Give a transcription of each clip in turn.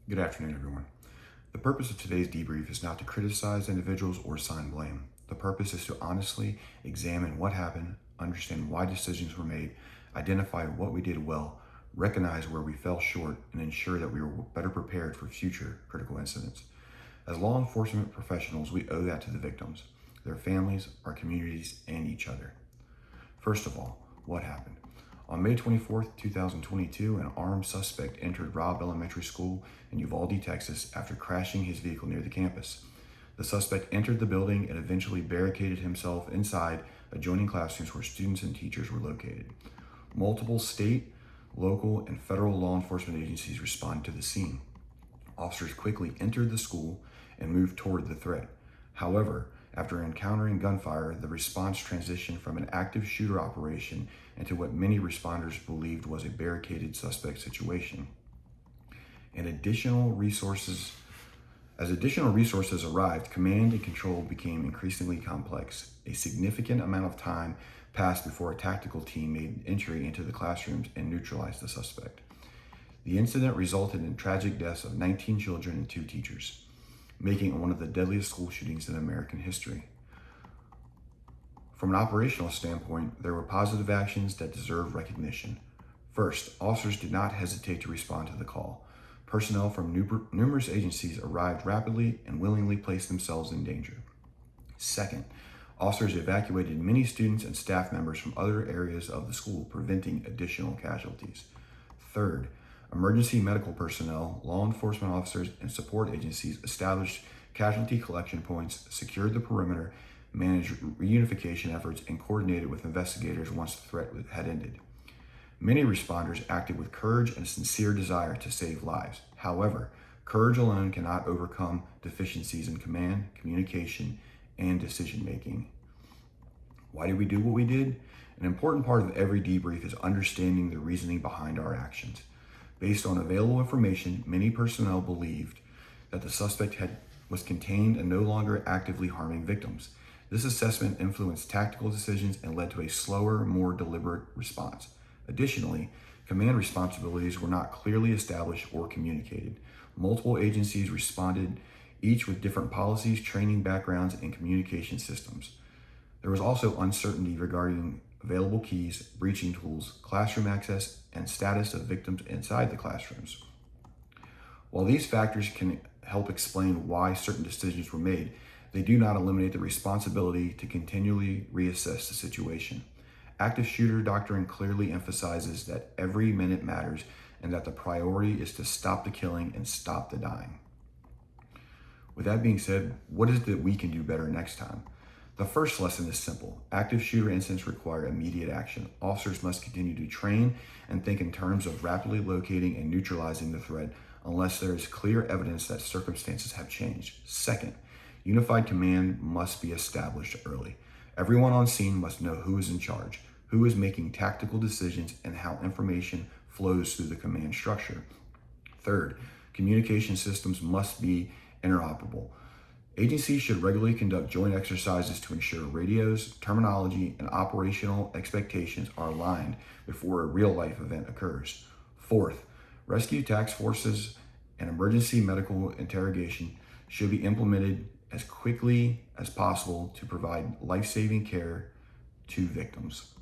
Good afternoon, everyone. The purpose of today's debrief is not to criticize individuals or assign blame. The purpose is to honestly examine what happened, understand why decisions were made, identify what we did well, recognize where we fell short, and ensure that we were better prepared for future critical incidents. As law enforcement professionals, we owe that to the victims, their families, our communities, and each other. First of all, what happened? On May 24th, 2022, an armed suspect entered Robb Elementary School in Uvalde, Texas, after crashing his vehicle near the campus. The suspect entered the building and eventually barricaded himself inside adjoining classrooms where students and teachers were located. Multiple state, local, and federal law enforcement agencies responded to the scene. Officers quickly entered the school and moved toward the threat. However, after encountering gunfire, the response transitioned from an active shooter operation into what many responders believed was a barricaded suspect situation. And as additional resources arrived, command and control became increasingly complex. A significant amount of time passed before a tactical team made entry into the classrooms and neutralized the suspect. The incident resulted in tragic deaths of 19 children and 2 teachers, making it one of the deadliest school shootings in American history. From an operational standpoint, there were positive actions that deserve recognition. First, officers did not hesitate to respond to the call. Personnel from numerous agencies arrived rapidly and willingly placed themselves in danger. Second, officers evacuated many students and staff members from other areas of the school, preventing additional casualties. Third, emergency medical personnel, law enforcement officers, and support agencies established casualty collection points, secured the perimeter, managed reunification efforts, and coordinated with investigators once the threat had ended. Many responders acted with courage and a sincere desire to save lives. However, courage alone cannot overcome deficiencies in command, communication, and decision-making. Why did we do what we did? An important part of every debrief is understanding the reasoning behind our actions. Based on available information, many personnel believed that the suspect was contained and no longer actively harming victims. This assessment influenced tactical decisions and led to a slower, more deliberate response. Additionally, command responsibilities were not clearly established or communicated. Multiple agencies responded, each with different policies, training backgrounds, and communication systems. There was also uncertainty regarding available keys, breaching tools, classroom access, and status of victims inside the classrooms. While these factors can help explain why certain decisions were made, they do not eliminate the responsibility to continually reassess the situation. Active shooter doctrine clearly emphasizes that every minute matters and that the priority is to stop the killing and stop the dying. With that being said, what is it that we can do better next time? The first lesson is simple. Active shooter incidents require immediate action. Officers must continue to train and think in terms of rapidly locating and neutralizing the threat unless there is clear evidence that circumstances have changed. Second, unified command must be established early. Everyone on scene must know who is in charge, who is making tactical decisions, and how information flows through the command structure. Third, communication systems must be interoperable. Agencies should regularly conduct joint exercises to ensure radios, terminology, and operational expectations are aligned before a real-life event occurs. Fourth, rescue task forces and emergency medical interrogation should be implemented as quickly as possible to provide life-saving care to victims.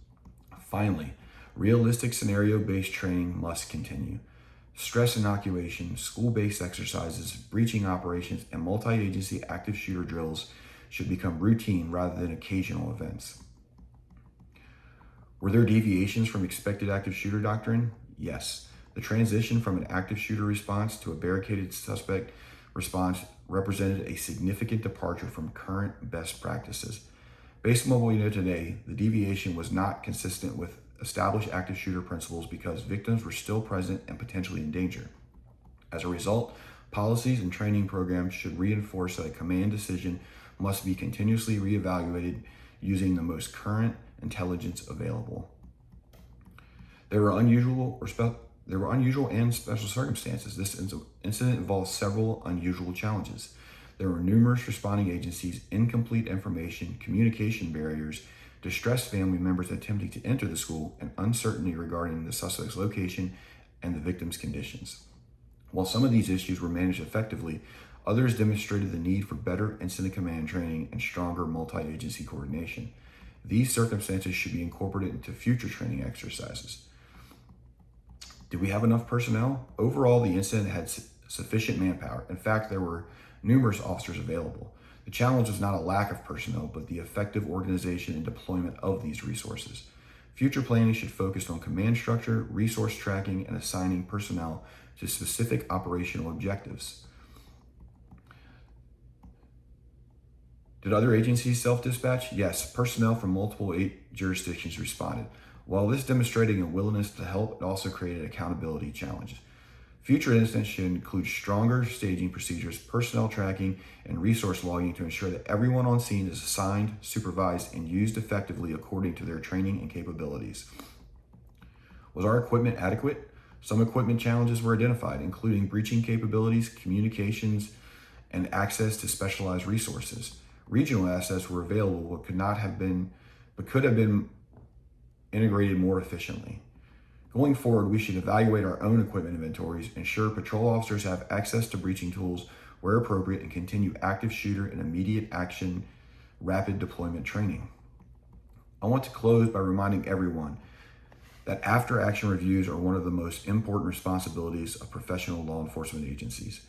Finally, realistic scenario-based training must continue. Stress inoculation, school-based exercises, breaching operations, and multi-agency active shooter drills should become routine rather than occasional events. Were there deviations from expected active shooter doctrine? Yes. The transition from an active shooter response to a barricaded suspect response represented a significant departure from current best practices. Based on what we know today, the deviation was not consistent with established active shooter principles because victims were still present and potentially in danger. As a result, policies and training programs should reinforce that a command decision must be continuously reevaluated using the most current intelligence available. There were unusual and special circumstances. This incident involved several unusual challenges. There were numerous responding agencies, incomplete information, communication barriers, distressed family members attempting to enter the school, and uncertainty regarding the suspect's location and the victim's conditions. While some of these issues were managed effectively, others demonstrated the need for better incident command training and stronger multi-agency coordination. These circumstances should be incorporated into future training exercises. Did we have enough personnel? Overall, the incident had sufficient manpower. In fact, there were numerous officers available. The challenge was not a lack of personnel, but the effective organization and deployment of these resources. Future planning should focus on command structure, resource tracking, and assigning personnel to specific operational objectives. Did other agencies self-dispatch? Yes, personnel from multiple jurisdictions responded. While this demonstrated a willingness to help, it also created accountability challenges. Future incidents should include stronger staging procedures, personnel tracking, and resource logging to ensure that everyone on scene is assigned, supervised, and used effectively according to their training and capabilities. Was our equipment adequate? Some equipment challenges were identified, including breaching capabilities, communications, and access to specialized resources. Regional assets were available but could have been integrated more efficiently. Going forward, we should evaluate our own equipment inventories, ensure patrol officers have access to breaching tools where appropriate, and continue active shooter and immediate action rapid deployment training. I want to close by reminding everyone that after action reviews are one of the most important responsibilities of professional law enforcement agencies.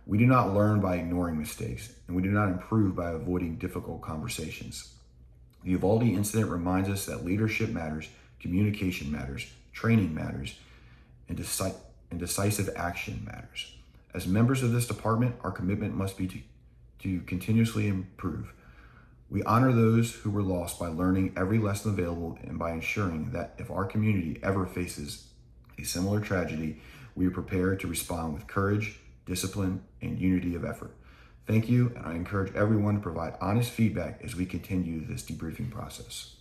We do not learn by ignoring mistakes, and we do not improve by avoiding difficult conversations. The Uvalde incident reminds us that leadership matters, communication matters, training matters, and decisive action matters. As members of this department, our commitment must be to continuously improve. We honor those who were lost by learning every lesson available and by ensuring that if our community ever faces a similar tragedy, we are prepared to respond with courage, discipline, and unity of effort. Thank you, and I encourage everyone to provide honest feedback as we continue this debriefing process.